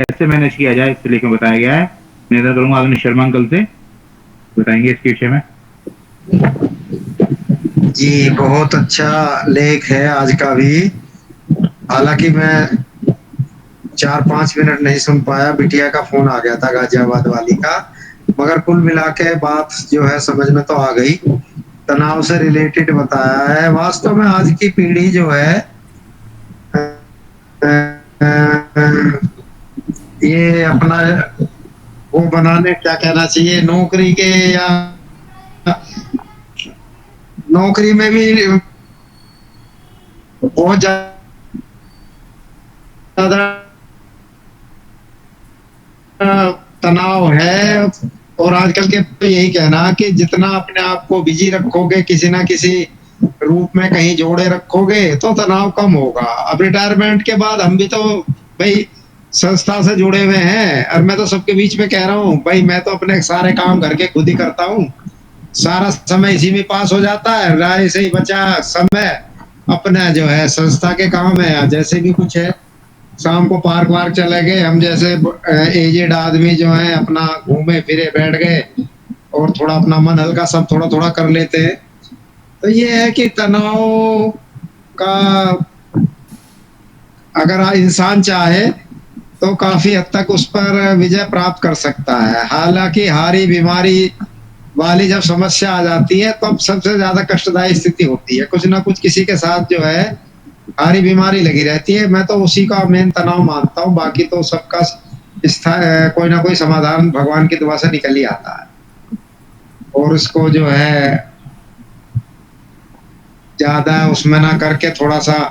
कैसे मैनेज किया जाए इससे लेकर बताया गया है। निवेदन करूंगा आदरणीय शर्मा अंकल से, बताएंगे इसके विषय में। जी, बहुत अच्छा लेख है आज का भी। हालांकि मैं 4-5 मिनट नहीं सुन पाया, बिटिया का फोन आ गया था गाजियाबाद वाली का, मगर कुल मिला के बात जो है समझ में तो आ गई। तनाव से रिलेटेड बताया है। वास्तव में आज की पीढ़ी जो है ये अपना वो बनाने, क्या कहना चाहिए, नौकरी के या नौकरी में भी बहुत ज्यादा तनाव है। और आजकल के तो यही कहना कि जितना अपने आप को बिजी रखोगे, किसी ना किसी रूप में कहीं जोड़े रखोगे, तो तनाव कम होगा। अब रिटायरमेंट के बाद हम भी तो भाई संस्था से जुड़े हुए हैं, और मैं तो सबके बीच में कह रहा हूँ भाई, मैं तो अपने सारे काम घर के खुद ही करता हूँ, सारा समय इसी में पास हो जाता है। राय से ही बचा समय अपना जो है संस्था के काम है, जैसे भी कुछ है। शाम को पार्क वार्क चले गए, हम जैसे एजेड आदमी जो है अपना घूमे फिरे बैठ गए और थोड़ा अपना मन हल्का सब थोड़ा थोड़ा कर लेते हैं। तो ये है कि तनाव का अगर इंसान चाहे तो काफी हद तक उस पर विजय प्राप्त कर सकता है। हालांकि हारी बीमारी वाली जब समस्या आ जाती है तब सबसे ज्यादा कष्टदायी स्थिति होती है। कुछ ना कुछ किसी के साथ जो है हारी बीमारी लगी रहती है। मैं तो उसी का मेन तनाव मानता हूँ, बाकी तो सबका कोई ना कोई समाधान भगवान की दुआ से निकल ही आता है। और उसको जो है ज्यादा उसमें ना करके थोड़ा सा,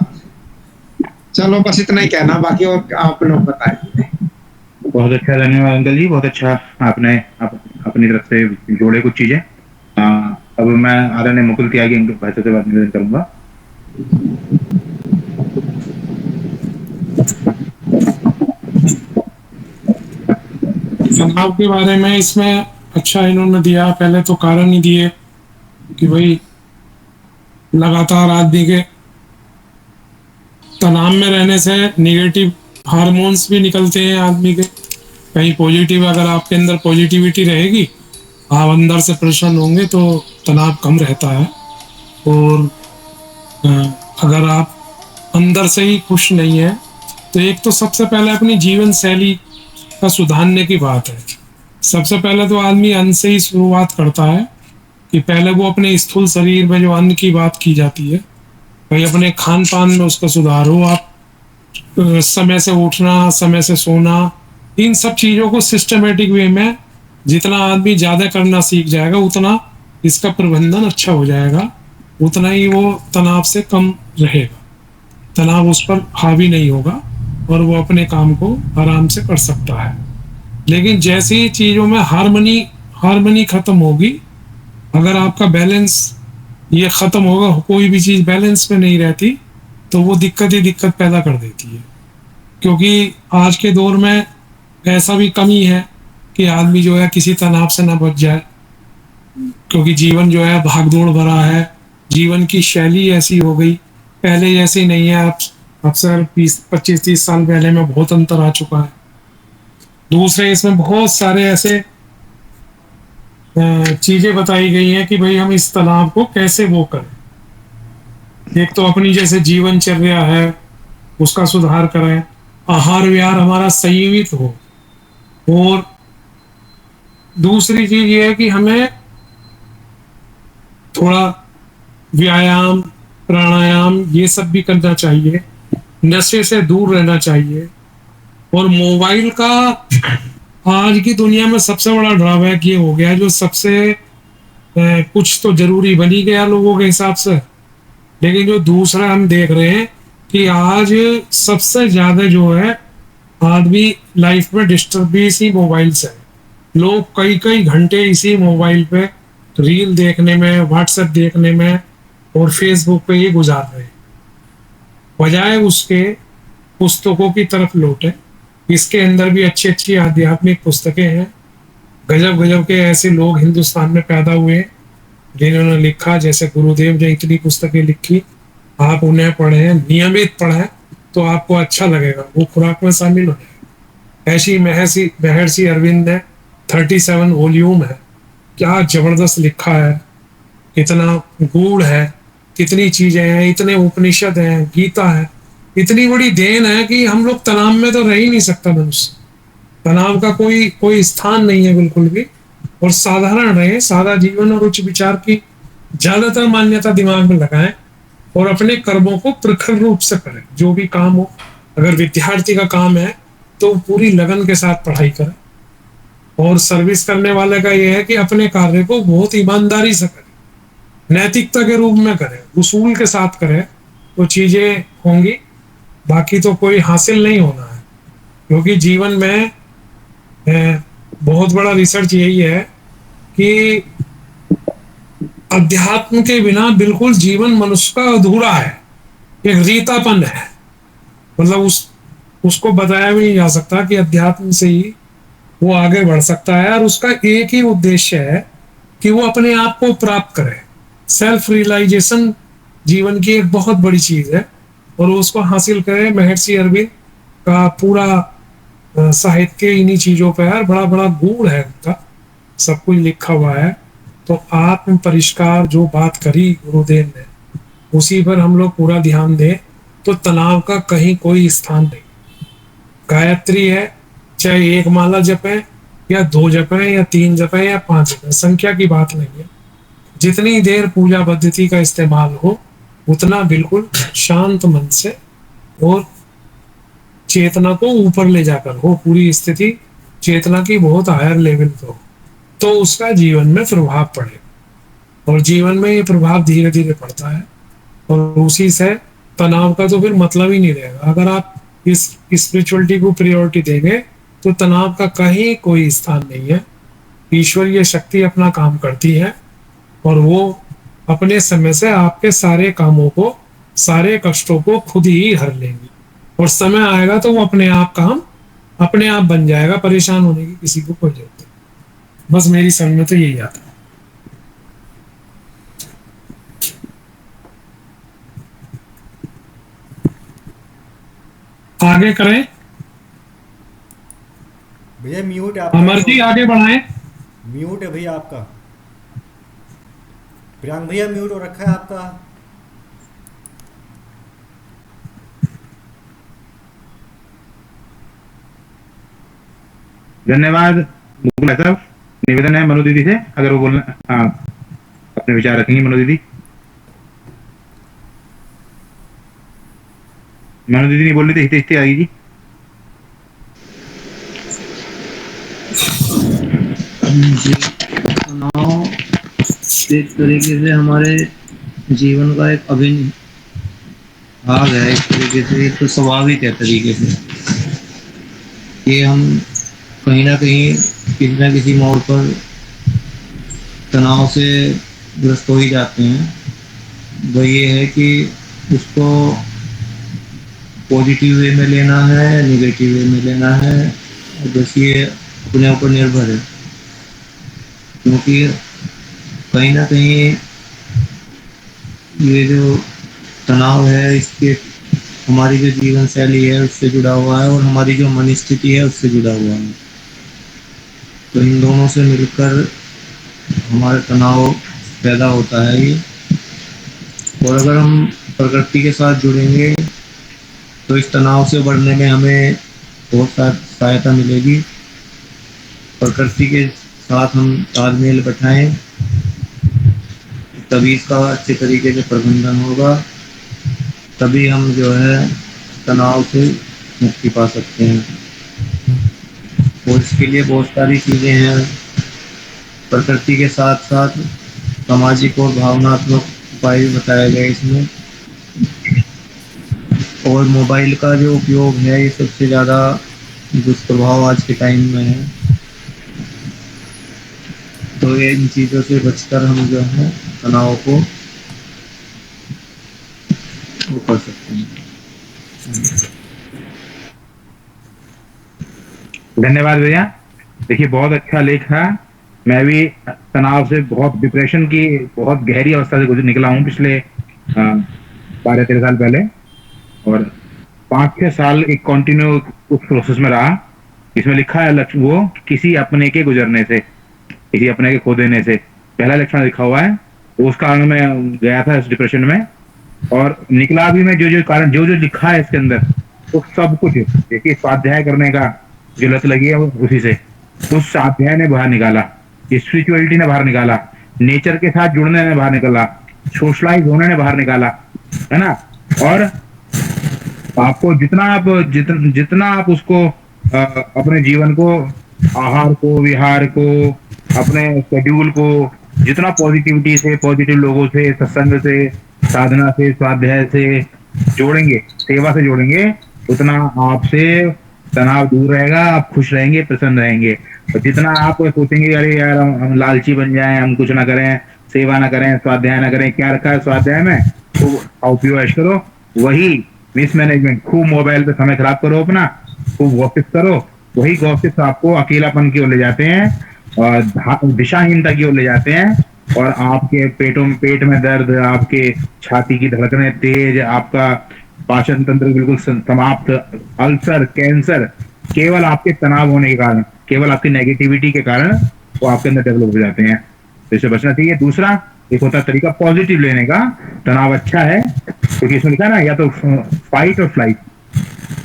चलो बस इतना ही कहना, बाकी और आप लोग बताएंगे। बहुत अच्छा, धन्यवाद अंकल जी, बहुत अच्छा आपने अपनी तरफ से जोड़े कुछ चीजें। अब मैं आदरणीय मुकुल त्यागी अंकल भाई से बात निवेदन करूंगा। तनाव के बारे में इसमें अच्छा इन्होंने दिया, पहले तो कारण ही दिए कि भाई लगातार आदमी के तनाव में रहने से निगेटिव हार्मोन्स भी निकलते हैं आदमी के। कहीं पॉजिटिव, अगर आपके अंदर पॉजिटिविटी रहेगी, आप अंदर से प्रसन्न होंगे तो तनाव कम रहता है। और अगर आप अंदर से ही खुश नहीं है तो एक तो सबसे पहले अपनी जीवन शैली का सुधारने की बात है। सबसे पहले तो आदमी अन्न से ही शुरुआत करता है कि पहले वो अपने स्थूल शरीर में जो अन्न की बात की जाती है, भाई अपने खान पान में उसका सुधार हो। आप समय से उठना, समय से सोना, इन सब चीज़ों को सिस्टमेटिक वे में जितना आदमी ज़्यादा करना सीख जाएगा, उतना इसका प्रबंधन अच्छा हो जाएगा, उतना ही वो तनाव से कम रहेगा, तनाव उस पर हावी नहीं होगा और वो अपने काम को आराम से कर सकता है। लेकिन जैसे ही चीज़ों में हार्मनी खत्म होगी, अगर आपका बैलेंस ये खत्म होगा, कोई भी चीज़ बैलेंस में नहीं रहती, तो वो दिक्कत ही दिक्कत पैदा कर देती है। क्योंकि आज के दौर में ऐसा भी कमी है कि आदमी जो है किसी तनाव से ना बच जाए, क्योंकि जीवन जो है भागदौड़ भरा है, जीवन की शैली ऐसी हो गई, पहले जैसी नहीं है। आप अक्सर 25-30 साल पहले में बहुत अंतर आ चुका है। दूसरे इसमें बहुत सारे ऐसे चीजें बताई गई हैं कि भाई हम इस तनाव को कैसे वो करें। एक तो अपनी जैसे जीवनचर्या है उसका सुधार करें, आहार विहार हमारा संयमित हो, और दूसरी चीज ये है कि हमें थोड़ा व्यायाम, प्राणायाम ये सब भी करना चाहिए, नशे से दूर रहना चाहिए। और मोबाइल का आज की दुनिया में सबसे बड़ा ड्रॉबैक ये हो गया, जो सबसे कुछ तो जरूरी बनी गया लोगों के हिसाब से, लेकिन जो दूसरा हम देख रहे हैं कि आज सबसे ज्यादा जो है आदमी लाइफ में डिस्टर्ब भी इसी मोबाइल से है। लोग कई कई घंटे इसी मोबाइल पे रील देखने में, व्हाट्सएप देखने में और फेसबुक पे ये गुजार रहे हैं, बजाय उसके पुस्तकों की तरफ लौटे। इसके अंदर भी अच्छी अच्छी आध्यात्मिक पुस्तकें हैं, गजब गजब के ऐसे लोग हिंदुस्तान में पैदा हुए जिन्होंने लिखा, जैसे गुरुदेव ने इतनी पुस्तकें लिखी, आप उन्हें पढ़ें, नियमित पढ़ें तो आपको अच्छा लगेगा, वो खुराक में शामिल हो जाएगा। ऐसी महर्षि महर्षि अरविंद ने 37 वॉल्यूम है, क्या जबरदस्त लिखा है, इतना गूढ़ है, कितनी चीजें हैं, इतने उपनिषद हैं, गीता है, इतनी बड़ी देन है कि हम लोग तनाव में तो रह ही नहीं सकता मनुष्य। तनाव का कोई कोई स्थान नहीं है बिल्कुल भी। और साधारण रहे, सादा जीवन और उच्च विचार की ज्यादातर मान्यता दिमाग में लगाएं और अपने कर्मों को प्रखर रूप से करें। जो भी काम हो, अगर विद्यार्थी का काम है तो पूरी लगन के साथ पढ़ाई करें, और सर्विस करने वाले का यह है कि अपने कार्य को बहुत ईमानदारी से करें, नैतिकता के रूप में करें, उसूल के साथ करें, तो चीजें होंगी। बाकी तो कोई हासिल नहीं होना है, क्योंकि जीवन में बहुत बड़ा रिसर्च यही है कि अध्यात्म के बिना बिल्कुल जीवन मनुष्य का अधूरा है, एक रीतापन है। मतलब उसको बताया भी नहीं जा सकता कि अध्यात्म से ही वो आगे बढ़ सकता है, और उसका एक ही उद्देश्य है कि वो अपने आप को प्राप्त करे। सेल्फ रियलाइजेशन जीवन की एक बहुत बड़ी चीज है, और उसको हासिल करे। महर्षि अरविंद का पूरा साहित्य इन्हीं चीजों पर है, बड़ा बड़ा गूढ़ है उनका, सब कुछ लिखा हुआ है। तो आत्म परिष्कार जो बात करी गुरुदेव ने, उसी पर हम लोग पूरा ध्यान दें तो तनाव का कहीं कोई स्थान नहीं। गायत्री है, चाहे एक माला जपें या 2 जपें या 3 जपें या 5 जपें, संख्या की बात नहीं है। जितनी देर पूजा पद्धति का इस्तेमाल हो उतना बिल्कुल शांत मन से और चेतना को ऊपर ले जाकर हो, पूरी स्थिति चेतना की बहुत हायर लेवल पे हो, तो उसका जीवन में प्रभाव पड़े। और जीवन में ये प्रभाव धीरे धीरे पड़ता है, और उसी से तनाव का तो फिर मतलब ही नहीं रहेगा। अगर आप इस स्पिरिचुअलिटी को प्रायोरिटी देंगे तो तनाव का कहीं कोई स्थान नहीं है। ईश्वरीय शक्ति अपना काम करती है, और वो अपने समय से आपके सारे कामों को, सारे कष्टों को खुद ही हर लेंगी, और समय आएगा तो वो अपने आप काम अपने आप बन जाएगा। परेशान होने की किसी को कोई जरूरत नहीं। बस मेरी समझ में तो यही आता है। आगे करें भैया, म्यूट है आपका। अमर जी, आगे बढ़ाएं। म्यूट है भैया आपका। प्रियांक भैया, म्यूट हो रखा है आपका। धन्यवाद मुकुल भाई साहब। निवेदन है मनु दीदी से, अगर वो बोलना, हाँ, अपने विचार रखेंगी मनु दीदी। मनु दीदी नहीं बोल रही थी, हिते हिते आएगी जी। जी, तनाव एक तरीके से हमारे जीवन का एक अभिन्न भाग है। एक तरीके से एक तो स्वाभाविक है तरीके से, ये हम कहीं ना कहीं किसी न किसी मोड़ पर तनाव से ग्रस्त हो ही जाते हैं। वो ये है कि उसको पॉजिटिव वे में लेना है, निगेटिव वे में लेना है, और बस ये अपने ऊपर निर्भर है। क्योंकि कहीं ना कहीं ये जो तनाव है, इसके हमारी जो जीवन शैली है उससे जुड़ा हुआ है, और हमारी जो मन स्थिति है उससे जुड़ा हुआ है। तो इन दोनों से मिलकर हमारा तनाव पैदा होता है ये। और अगर हम प्रकृति के साथ जुड़ेंगे तो इस तनाव से बढ़ने में हमें बहुत सहायता मिलेगी। प्रकृति के साथ हम तालमेल बैठाएं, तभी इसका अच्छे तरीके से प्रबंधन होगा, तभी हम जो है तनाव से मुक्ति पा सकते हैं। और इसके लिए बहुत सारी चीज़ें हैं। प्रकृति के साथ साथ सामाजिक और भावनात्मक उपाय भी बताए गए इसमें। और मोबाइल का जो उपयोग है, ये सबसे ज़्यादा दुष्प्रभाव आज के टाइम में है। तो ये इन चीज़ों से बचकर हम जो है तनाव को वो कर सकते हैं। धन्यवाद भैया। देखिए, बहुत अच्छा लेख है। मैं भी तनाव से, बहुत डिप्रेशन की बहुत गहरी अवस्था से गुजर निकला हूँ पिछले 12-13 साल पहले, और 5-6 साल एक कंटिन्यू उस प्रोसेस में रहा। इसमें लिखा है लक्ष्य वो किसी अपने के गुजरने से, किसी अपने के खो देने से, पहला लक्षण लिखा हुआ है। तो उस कारण में गया था इस डिप्रेशन में, और निकला भी मैं जो जो कारण जो जो लिखा है इसके अंदर, तो सब कुछ देखिए, स्वाध्याय करने का जो लत लगी है वो उसी से, उस स्वाध्याय ने बाहर निकाला, स्पिरिचुअलिटी ने बाहर निकाला, नेचर के साथ जुड़ने ने बाहर निकाला, सोशलाइज होने ने बाहर निकाला, है ना। और आपको जितना आप उसको अपने जीवन को, आहार को, विहार को, अपने शेड्यूल को जितना पॉजिटिविटी से, पॉजिटिव लोगों से, सत्संग से, साधना से, स्वाध्याय से जोड़ेंगे, सेवा से जोड़ेंगे, उतना आपसे तनाव दूर रहेगा, आप खुश रहेंगे, प्रसन्न रहेंगे। और जितना आप सोचेंगे अरे यार हम लालची बन जाएं, हम कुछ ना करें, सेवा ना करें, स्वाध्याय ना करें, क्या रखा है स्वाध्याय में, तो खाओ पियो ऐश करो, वही मिसमैनेजमेंट, खूब मोबाइल पे समय खराब करो अपना, खूब गॉसिप करो, वही गॉसिप आपको अकेलापन की ओर ले जाते हैं और दिशाहीनता की ओर ले जाते हैं, और आपके पेट में दर्द, आपके छाती की धड़कनें तेज, आपका पाचन तंत्र बिल्कुल समाप्त, अल्सर, कैंसर, केवल आपके तनाव होने के कारण, केवल आपकी नेगेटिविटी के कारण वो आपके अंदर डेवलप हो जाते हैं। तो इससे बचना चाहिए। दूसरा एक होता है तरीका पॉजिटिव लेने का, तनाव अच्छा है क्योंकि इसमें लिखा है ना, या तो फाइट और फ्लाइट,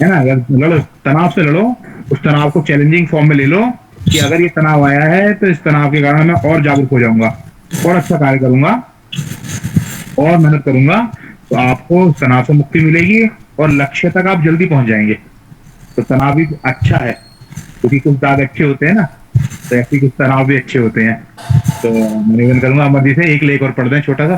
है ना, या लड़ो, तनाव से लड़ो, उस तनाव को चैलेंजिंग फॉर्म में ले लो कि अगर ये तनाव आया है तो इस तनाव के कारण मैं और जागरूक हो जाऊंगा, और अच्छा कार्य करूंगा, और मेहनत करूंगा, तो आपको तनाव से मुक्ति मिलेगी और लक्ष्य तक आप जल्दी पहुंच जाएंगे। तो तनाव भी अच्छा है क्योंकि कुछ दाग अच्छे होते हैं ना, तो ऐसे कुछ तनाव भी अच्छे होते हैं। तो मैं निवेदन करूंगा अमर जी से, एक लेख और पढ़ दें छोटा सा।